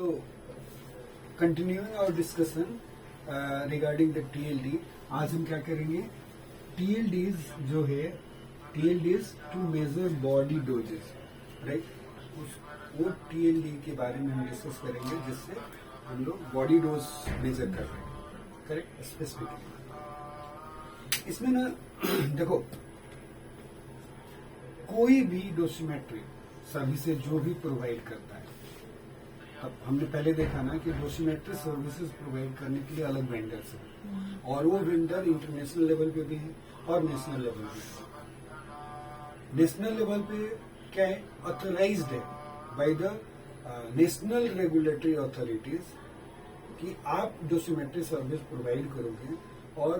So, continuing our discussion regarding the TLD, आज हम क्या करेंगे? TLDs जो है, TLDs to measure body doses, right? वो TLD के बारे में हम डिस्कस करेंगे जिससे हम लोग बॉडी डोज मेजर कर रहे हैं, करेक्ट? स्पेसिफिकली इसमें ना देखो, कोई भी डोसीमेट्री सर्विसेज जो भी प्रोवाइड करता है, अब हमने पहले देखा ना कि डोसीमेट्री सर्विसेज प्रोवाइड करने के लिए अलग वेंडर्स हैं और वो वेंडर इंटरनेशनल लेवल पे भी है और नेशनल लेवल पे है। नेशनल लेवल पे क्या है? ऑथराइज्ड है by the national regulatory authorities कि आप डोसीमेट्री सर्विस प्रोवाइड करोगे और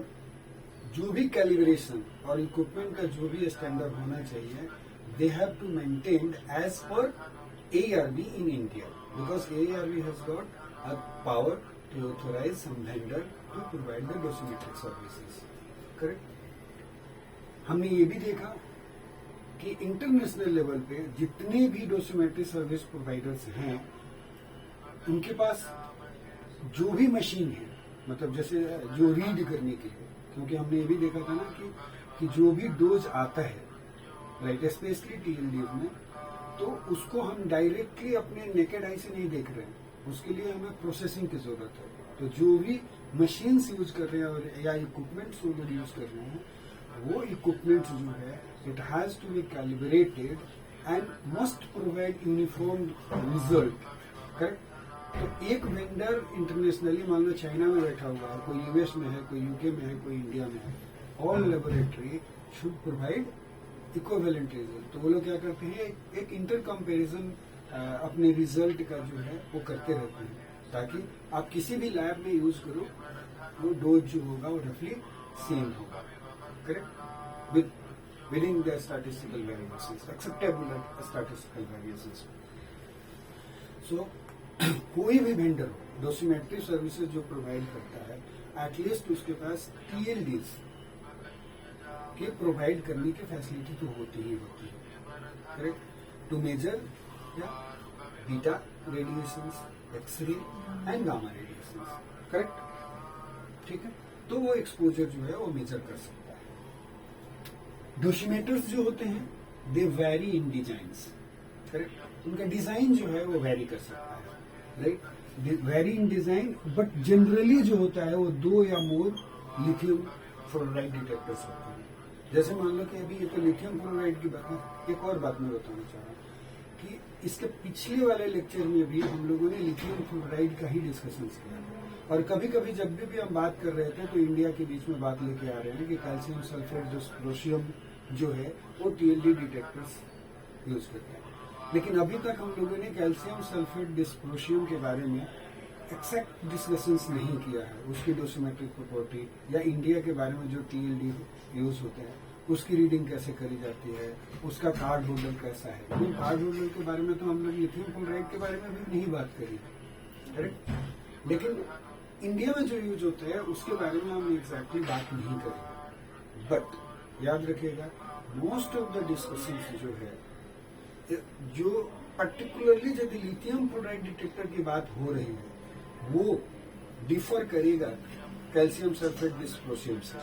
जो भी कैलिब्रेशन और इक्विपमेंट का जो भी स्टैंडर्ड होना चाहिए, they have to maintain as per ARB in India, because ARB has got a power to authorize some vendor to provide the dosimetric services. Correct? हमने ये भी देखा कि इंटरनेशनल लेवल पे जितने भी डोसीमेट्री सर्विस प्रोवाइडर्स हैं, उनके पास जो भी मशीन है, मतलब जैसे जो रीड करने के लिए, क्योंकि हमने ये भी देखा था ना कि जो भी डोज आता है, राइट, स्पेशली TLDs में, तो उसको हम डायरेक्टली अपने नेकेड आई से नहीं देख रहे हैं, उसके लिए हमें प्रोसेसिंग की जरूरत है। तो जो भी मशीन्स यूज कर रहे हैं और या इक्विपमेंट्स वो लोग यूज कर रहे हैं, वो इक्विपमेंट्स जो है, it has to be calibrated and must provide uniform result, correct? तो एक वेंडर इंटरनेशनली, मान लो चाइना में बैठा हुआ है, कोई US में है, कोई UK में है, कोई इंडिया में है, all laboratory should provide equivalent result. तो वो लोग क्या करते हैं, एक इंटर कंपेरिजन अपने रिजल्ट का जो है वो करते रहते हैं, ताकि आप किसी भी लैब में यूज करो, वो डोज जो होगा वो रफली सेम होगा, correct? With in the statistical variations, acceptable statistical variations. So कोई भी वेंडर हो डोसीमेट्री सर्विसेज जो प्रोवाइड करता है, एटलीस्ट उसके पास TLDs के प्रोवाइड करने की फैसिलिटी तो होती ही होती है, करेक्ट? टू मेजर या beta radiations, X ray and gamma radiations, correct? ठीक है, तो वो एक्सपोजर जो है वो मेजर कर सकता है। डोसीमेटर्स जो होते हैं, they very in designs, correct? उनका डिजाइन जो है वो वेरी कर सकता है, right? Very in design, but generally जो होता है वो 2 या मोर लिथियम फ्लोराइड डिटेक्टर्स होते हैं। जैसे मान लो कि अभी ये तो लिथियम फ्लोराइड की बात है, एक और बात मैं बताना चाह रहा हूँ कि इसके पिछले वाले लेक्चर में भी हम लोगों ने लिथियम फ्लोराइड का ही डिस्कशन किया, और कभी कभी जब भी हम बात कर रहे थे तो इंडिया के बीच में बात लेके आ रहे हैं कि कैल्शियम सल्फेट डिस्प्रोशियम जो है वो TLD डिटेक्टर्स यूज करते हैं। लेकिन अभी तक हम लोगों ने कैल्शियम सल्फेट डिस्प्रोशियम के बारे में एक्सैक्ट डिस्कशंस नहीं किया है, उसकी डोसीमेट्रिक प्रॉपर्टी या इंडिया के बारे में जो TLD यूज होते हैं उसकी रीडिंग कैसे करी जाती है, उसका कार्ड होल्डर कैसा है। लेकिन कार्ड होल्डर के बारे में तो हम लोग लिथियम फ्लोराइड के बारे में भी नहीं बात करी, करेक्ट? लेकिन इंडिया में जो यूज होता है उसके बारे में हम एग्जैक्टली बात नहीं करेंगे। बट याद रखिएगा, मोस्ट ऑफ द डिस्कशंस जो है, जो पर्टिकुलरली यदि लिथियम फ्लोराइड डिटेक्टर की बात हो रही है, वो डिफर करेगा कैल्शियम सल्फेट डिस्प्रोशियम से,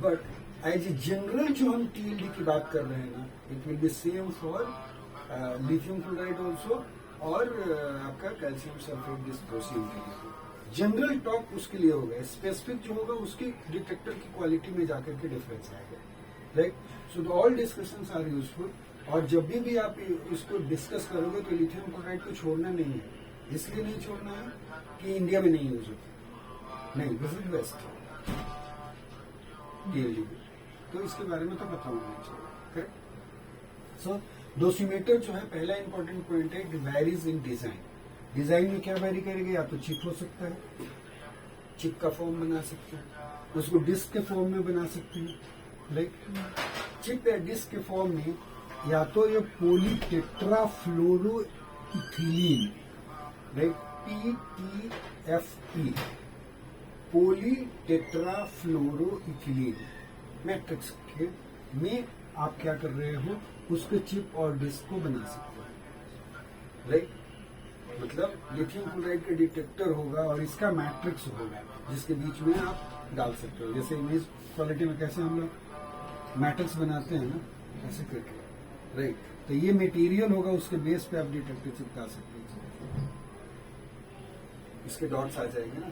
बट एज ए जनरल जो हम TLD की बात कर रहे हैं ना, it will be same for lithium fluoride also और आपका कैल्शियम सल्फेट डिस्प्रोशियम के लिए। जनरल टॉक उसके लिए होगा, स्पेसिफिक जो होगा उसकी डिटेक्टर की क्वालिटी में जाकर के डिफरेंस आएगा, right? So all discussions are useful, और जब भी आप इसको डिस्कस करोगे तो लिथियम क्लोराइड को छोड़ना नहीं है। इसलिए नहीं छोड़ना है कि इंडिया में नहीं यूज होती, नहीं, दिस इज बेस्ट TLD। तो इसके बारे में तो पता होना चाहिए, करेक्ट? सो डोसीमेटर जो है, पहला इंपॉर्टेंट पॉइंट है, it varies in design. Design में क्या वेरी करेगा? या तो चिप हो सकता है, चिप का फॉर्म बना सकते हैं, उसको डिस्क के फॉर्म में बना सकते हैं, राइट? चिप या डिस्क के फॉर्म में या तो ये polytetrafluoroethylene, right, PTFE, polytetrafluoroethylene matrix के में आप क्या कर रहे हो, उसके चिप और डिस्क को बना सकते हो, राइट? मतलब लिथियम क्लोराइड का डिटेक्टर होगा और इसका मैट्रिक्स होगा जिसके बीच में आप डाल सकते हो। जैसे इमेज क्वालिटी में कैसे हम लोग मैट्रिक्स बनाते हैं ना, ऐसे करके, राइट। तो ये मटेरियल होगा, उसके बेस पे आप डिटेक्टर चिपका सकते हैं। इसके डॉट्स आ जाएंगे ना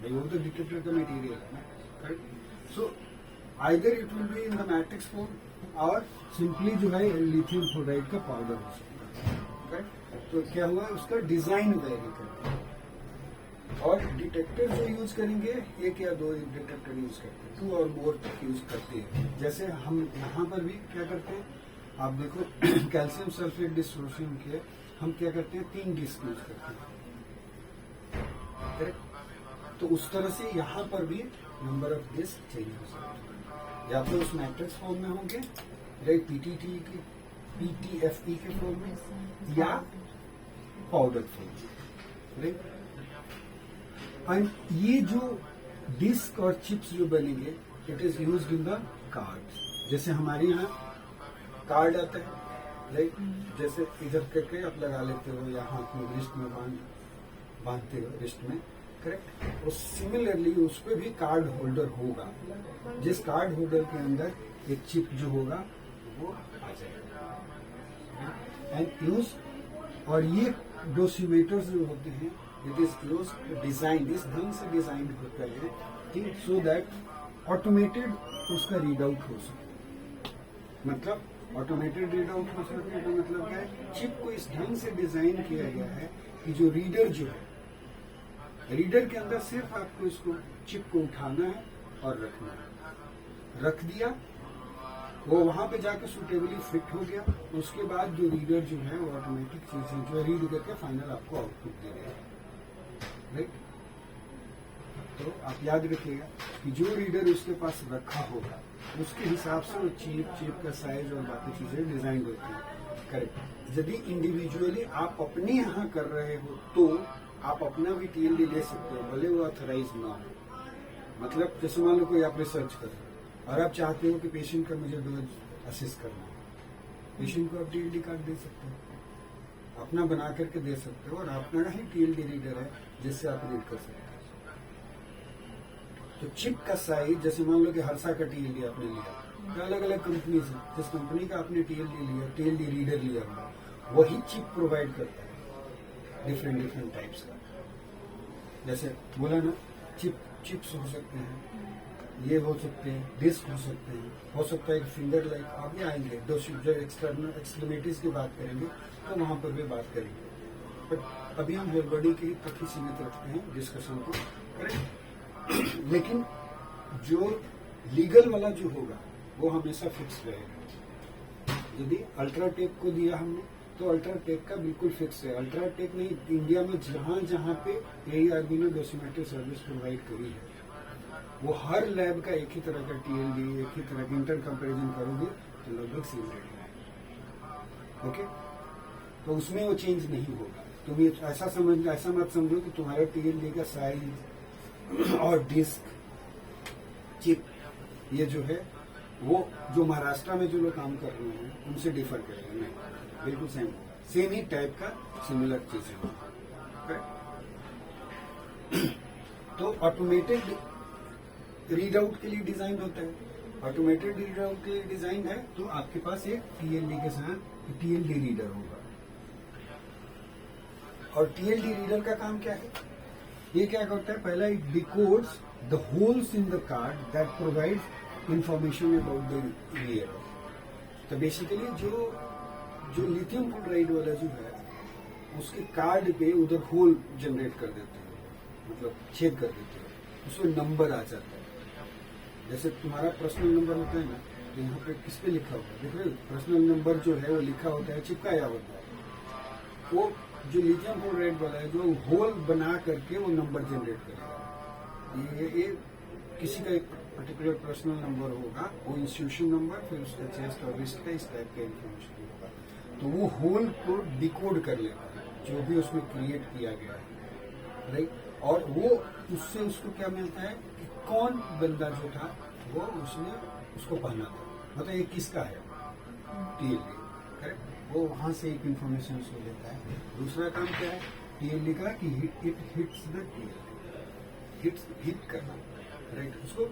भाई, वो तो डिटेक्टर का मटेरियल है ना, right. So either it will be in the matrix form और सिंपली जो है लिथियम क्लोराइड का पाउडर हो सकता है, राइट। तो क्या हुआ, उसका डिजाइन वेरी करता है। और डिटेक्टर जो यूज करेंगे, एक या दो डिटेक्टर यूज करते हैं, 2 और मोर तक यूज करते हैं। जैसे हम यहाँ पर भी क्या करते हैं, आप देखो कैल्शियम सल्फेट डिसोसिएशन के हम क्या करते हैं, 3 डिस्क यूज करते हैं, करेक्ट। तो उस तरह से यहाँ पर भी नंबर ऑफ डिस्क चेंज हो सकते हैं, या तो उस मैट्रिक्स फॉर्म में होंगे, राइट, पीटीटी के पीटीएफई के फॉर्म में, या पाउडर फॉर्म, राइट। एंड ये जो डिस्क और चिप्स जो बनेंगे, it is used in the card. जैसे हमारे यहाँ कार्ड आता है, राइट, जैसे इधर करके आप लगा लेते हो या हाथ में रिस्ट में बांधते हो, रिस्ट में, करेक्ट। और सिमिलरली उस पर भी कार्ड होल्डर होगा, जिस कार्ड होल्डर के अंदर एक चिप जो होगा वो आ जाएगा। एंड यूज, और ये डोसीमीटर्स जो होते हैं, इट इज यूज डिजाइन, इस ढंग से डिजाइन होता है कि सो दैट ऑटोमेटेड उसका रीड आउट हो सके। मतलब ऑटोमेटेड रीड आउट हो सके तो मतलब क्या है, चिप को इस ढंग से डिजाइन किया गया है कि जो रीडर जो है, रीडर के अंदर सिर्फ आपको इसको चिप को उठाना है और रखना है। रख दिया, वो वहां पे जाकर सुटेबली फिट हो गया, उसके बाद जो रीडर जो है वो ऑटोमेटिक चीजें जो रीड करके फाइनल आपको आउटपुट दे देगा, राइट। तो आप याद रखिएगा कि जो रीडर उसके पास रखा होगा उसके हिसाब से वो चिप का साइज और बाकी चीजें डिजाइन होती है, करेक्ट। यदि इंडिविजुअली आप अपने यहाँ कर रहे हो तो आप अपना भी टीएलडी ले सकते हो, भले वो ऑथराइज ना हो। मतलब जैसे मान लो कोई आप रिसर्च कर रहे हो और आप चाहते हो कि पेशेंट का मुझे डोज असिस्ट करना है, पेशेंट को आप टीएलडी कार्ड दे सकते हो, अपना बना करके दे सकते हो, और अपना ही टीएलडी रीडर है जिससे आप रीड कर सकते हो। तो चिप का साइज, जैसे मान लो कि हर्षा का टीएलडी आपने लिया, तो अलग अलग कंपनी से, जिस कंपनी का आपने टीएलडी लिया, टीएलडी रीडर लिया हुआ, वही चिप प्रोवाइड करता है डिफरेंट टाइप्स का। जैसे बोला ना, चिप्स हो सकते हैं, ये हो सकते हैं, डिस्क हो सकते हैं, हो सकता है कि फिंगर लाइक, आगे आएंगे जब एक्सटर्नल एक्सट्रीमिटीज की बात करेंगे तो वहां पर भी बात करेंगे। बट अभी हम हेयर बॉडी की तक ही सीमित रखते हैं डिस्कशन को, करेक्ट। लेकिन जो लीगल वाला जो होगा वो हमेशा फिक्स रहेगा। यदि अल्ट्राटेक को दिया हमने तो अल्ट्राटेक का बिल्कुल फिक्स है। अल्ट्राटेक ने इंडिया में जहां जहां पे AERB ने डोसीमेट्री सर्विस प्रोवाइड करी है, वो हर लैब का एक ही तरह का टीएलडी, एक ही तरह का इंटर कंपेरिजन करोगे तो लगभग सेम रेट है, ओके। तो उसमें वो चेंज नहीं होगा। तुम ये ऐसा मत समझो कि तुम्हारा टीएलडी का साइज और डिस्क, चिप, ये जो है वो जो महाराष्ट्र में जो लोग काम कर रहे हैं उनसे डिफर करेगा, नहीं, बिल्कुल सेम होगा, सेम ही टाइप का सिमिलर चीजें होगा। तो ऑटोमेटेड रीड आउट के लिए डिजाइन होता है, ऑटोमेटेड रीड आउट के लिए डिजाइन है, तो आपके पास एक टीएलडी के साथ टीएलडी रीडर होगा। और टीएलडी रीडर का काम क्या है, ये क्या करता है, पहला it डिकोड्स the holes in the card that provides information about the reader. तो बेसिकली जो लिथियम क्लोराइड वाला जो है उसके कार्ड पे उधर होल जनरेट कर देते हैं, मतलब छेद कर देते हैं, उसमें नंबर आ जाता है। जैसे तुम्हारा पर्सनल नंबर होता है ना, तो यहाँ पे किस पे लिखा होता है, देख रहे हो, पर्सनल नंबर जो है वो लिखा होता है, चिपकाया होता है। वो जो लिथियम क्लोराइड वाला है जो होल बना करके वो नंबर जनरेट करेगा। ये किसी का एक पर्टिकुलर पर्सनल नंबर होगा, वो इंस्टीट्यूशन नंबर, फिर उसका चेस्ट और रिस्ट का इस टाइप का इन्फॉर्मेशन होगा, तो वो होल को डिकोड कर लेगा जो भी उसमें क्रिएट किया गया है, राइट। और वो उससे उसको क्या मिलता है कि कौन बंदा जो था वो उसने उसको पहना था, मतलब ये किसका है, टीएलडी, करेक्ट। वो वहां से एक इन्फॉर्मेशन उसको लेता है। दूसरा काम क्या है टीएलडी का कि it hits the TLD, hit करना, राइट। उसको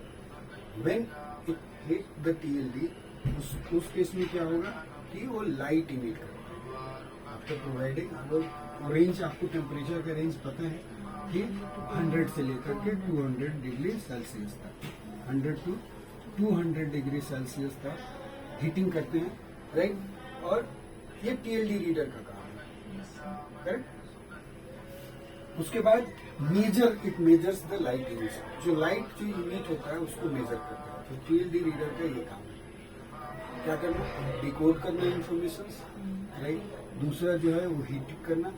when it hit the TLD, उस केस में क्या होगा कि वो लाइट इमिट करता है आफ्टर प्रोवाइडिंग। वो रेंज, आपको टेम्परेचर का रेंज पता है कि 100 से लेकर के 200 डिग्री सेल्सियस तक, 100 to 200 डिग्री सेल्सियस तक हीटिंग करते हैं, राइट। और ये टीएलडी रीडर का काम है, करेक्ट। उसके बाद it measures the light emit, जो लाइट जो इमिट होता है उसको मेजर करता है। तो टीएलडी रीडर का ये काम है, क्या करना, डिकोड करना इंफॉर्मेशन, राइट। दूसरा जो है वो हीट करना,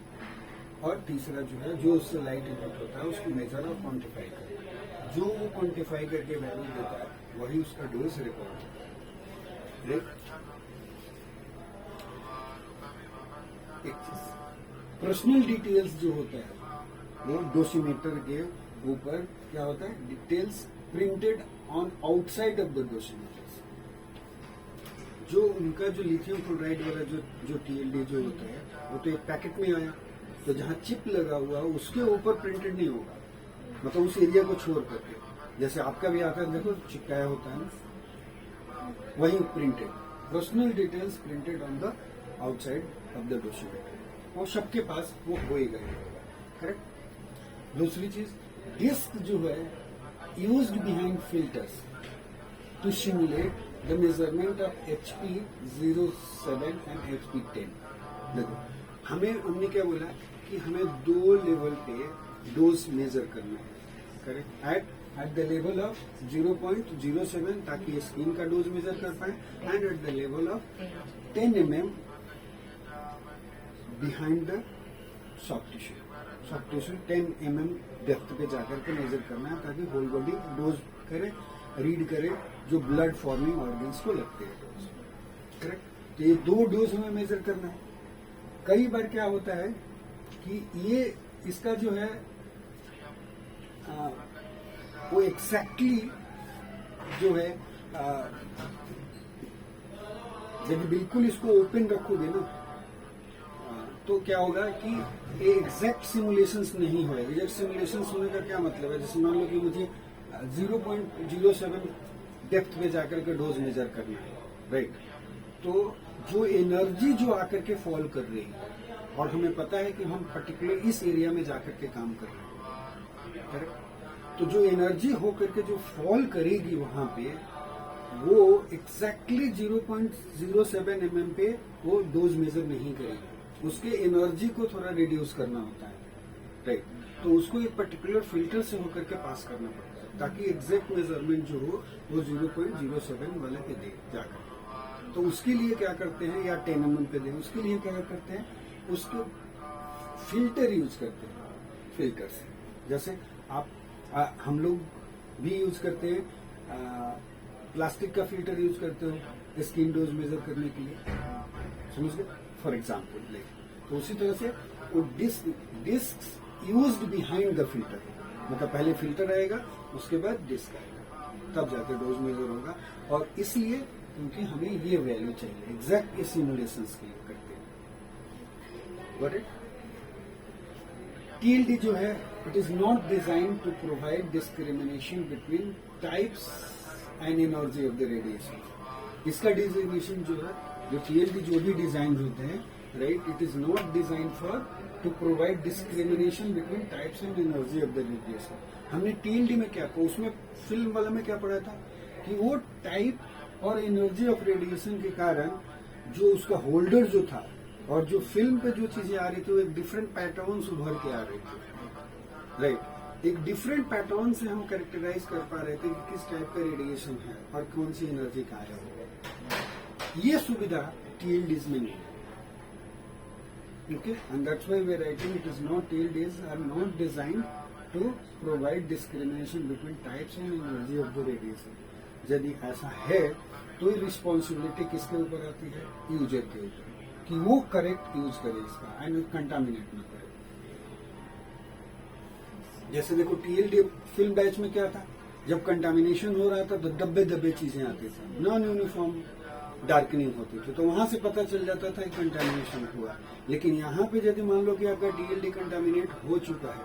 और तीसरा जो है जो उससे लाइट इमिट होता है उसको मेजर और क्वांटिफाई करना। जो वो क्वांटिफाई करके वैल्यू देता है वही उसका डोज रिकॉर्ड है, राइट। एक चीज पर्सनल डिटेल्स जो होता है वो डोसीमीटर के ऊपर क्या होता है, details printed on outside of the dosimeter. जो उनका जो लिथियम क्लोराइड वाला जो टीएलडी जो होता है वो तो एक पैकेट में आया, तो जहाँ चिप लगा हुआ उसके ऊपर प्रिंटेड नहीं होगा, मतलब उस एरिया को छोड़ करके, जैसे आपका भी आता है देखो चिपकाया होता है ना, वही printed personal details printed on the outside of the dosimeter, वो सबके पास वो होएगा, करेक्ट। दूसरी चीज, डिस्क जो है used behind filters to simulate the measurement of HP 07 and HP 10। देखो हमने क्या बोला कि हमें 2 लेवल पे डोज मेजर करना है, correct. At the level of 0.07 ताकि स्किन का डोज मेजर कर पाए, and at the level of 10 mm behind the soft tissue 10 mm depth पे जाकर के मेजर करना है ताकि होल बॉडी डोज करे, रीड करे जो ब्लड फॉर्मिंग ऑर्गन्स को लगते हैं डोज, करेक्ट। तो ये 2 डोज हमें मेजर करना है। कई बार क्या होता है कि ये इसका जो है वो एग्जैक्टली जो है जब बिल्कुल इसको ओपन रखोगे ना तो क्या होगा कि एग्जैक्ट सिमुलेशंस नहीं होगा। एग्जैक्ट सिमुलेशंस होने का क्या मतलब है, जैसे मान लो कि मुझे 0.07 डेप्थ पे जाकर के डोज मेजर करना है, राइट। तो जो एनर्जी जो आकर के फॉल कर रही है और हमें पता है कि हम पर्टिकुलर इस एरिया में जाकर के काम कर रहे हैं, करेक्ट। तो जो एनर्जी होकर के जो फॉल करेगी वहां पे वो एग्जैक्टली 0.07 mm पे वो डोज मेजर नहीं करेगी, उसके एनर्जी को थोड़ा रिड्यूस करना होता है, राइट। तो उसको एक पर्टिकुलर फिल्टर से होकर के पास करना पड़ता है ताकि एग्जैक्ट मेजरमेंट जो हो वो 0.07 वाले पे दे जाकर। तो उसके लिए क्या करते हैं, या 10 mm पे दे, उसके लिए क्या करते हैं, उसके फिल्टर यूज करते हैं, फिल्टर से। जैसे हम लोग भी यूज करते हैं, प्लास्टिक का फिल्टर यूज करते हो स्किन डोज मेजर करने के लिए, समझ गए, फॉर एग्जाम्पल। तो उसी तरह से वो disc used behind the filter, मतलब पहले फिल्टर आएगा उसके बाद डिस्क आएगा तब जाकर डोज मेजर होगा। और इसलिए क्योंकि हमें ये वैल्यू चाहिए एग्जैक्ट सिमुलेशंस के लिए करते हैं। Got it. टीएलडी जो है it is not design to provide discrimination between types and energy of the radiation. इसका डिजिग्नेशन जो है, जो टीएलडी जो भी डिजाइन होते हैं, right, it is not design for to provide discrimination between types and energy of the radiation. हमने TLD में क्या पढ़ा, उसमें फिल्म वाला में क्या पढ़ा था कि वो टाइप और एनर्जी ऑफ रेडिएशन के कारण जो उसका होल्डर जो था और जो फिल्म पे जो चीजें आ रही थी वो एक डिफरेंट पैटर्न्स उभर के आ रही थी, राइट। एक डिफरेंट पैटर्न से हम कैरेक्टराइज कर पा रहे थे कि किस टाइप का रेडिएशन है और कौन सी एनर्जी का है। ये सुविधा टीएलडीज में नहीं है, okay, and that's why we are writing it is not TLDs are not designed to provide discrimination between types and energy of the radiation। यदि ऐसा है तो रिस्पॉन्सिबिलिटी किसके ऊपर आती है, यूजर के ऊपर, कि वो करेक्ट यूज करे इसका एंड कंटामिनेट न करे। जैसे देखो टीएलडी फिल्म बैच में क्या था, जब कंटामिनेशन हो रहा था तो दब्बे दब्बे चीजें आती थी, नॉन यूनिफॉर्म डार्कनिंग होती थी, तो वहां से पता चल जाता था कि कंटामिनेशन हुआ। लेकिन यहाँ पे यदि मान लो कि आपका टीएलडी कंटामिनेट हो चुका है,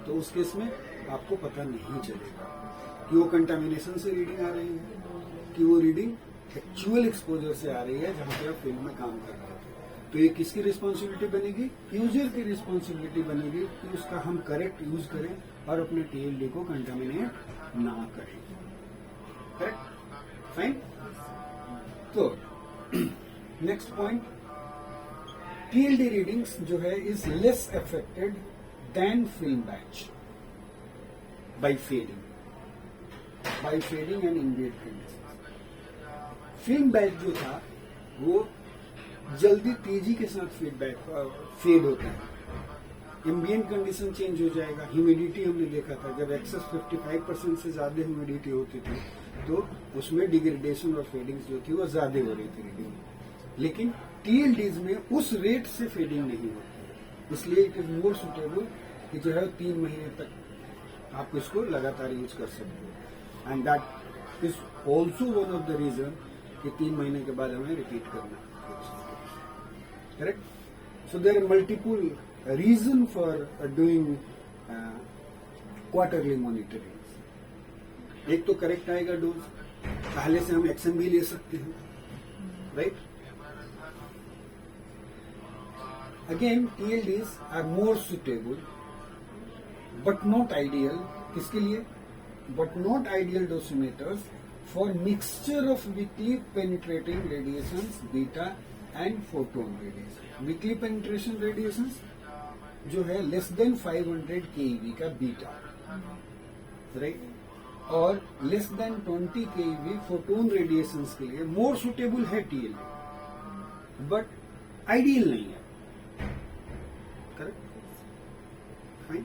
तो उस केस में आपको पता नहीं चलेगा कि वो कंटामिनेशन से रीडिंग आ रही है, कि वो रीडिंग एक्चुअल एक्सपोजर से आ रही है जहां पे आप फील्ड में काम कर रहे थे। तो ये किसकी रिस्पॉन्सिबिलिटी बनेगी? यूजर की रिस्पॉन्सिबिलिटी बनेगी कि उसका हम करेक्ट यूज करें और अपने टीएलडी को कंटामिनेट ना करें। Correct, fine. तो नेक्स्ट पॉइंट, टीएलडी रीडिंग्स जो है is less affected than film badge by fading and invert condition. Film badge जो था वो जल्दी तेजी के साथ फेड होता है, एम्बिएंट कंडीशन चेंज हो जाएगा, ह्यूमिडिटी हमने देखा था जब एक्सेस 55% से ज्यादा ह्यूमिडिटी होती थी तो उसमें डिग्रेडेशन और फेडिंग जो थी वो ज्यादा हो रही थी रीडिंग। लेकिन टीएलडीज में उस रेट से फेडिंग नहीं होती है, इसलिए इट इज मोर सुटेबल कि जो है 3 महीने तक आप इसको लगातार यूज कर सकते हो। And that is also one of the reason कि 3 महीने के बाद हमें रिपीट करना। Correct. So there are multiple reason for doing quarterly monitoring. एक तो करेक्ट आएगा डोज, पहले से हम एक्शन भी ले सकते हैं, right. Again TLDs are more suitable but not ideal, किसके लिए? But not ideal dosimeters for mixture of weakly penetrating radiations beta and photon radiation. Weakly penetration radiation जो है लेस देन 500 keV का बीटा, राइट, और less than 20 keV photon radiations के लिए more suitable है TLD, but ideal नहीं है। Correct, fine.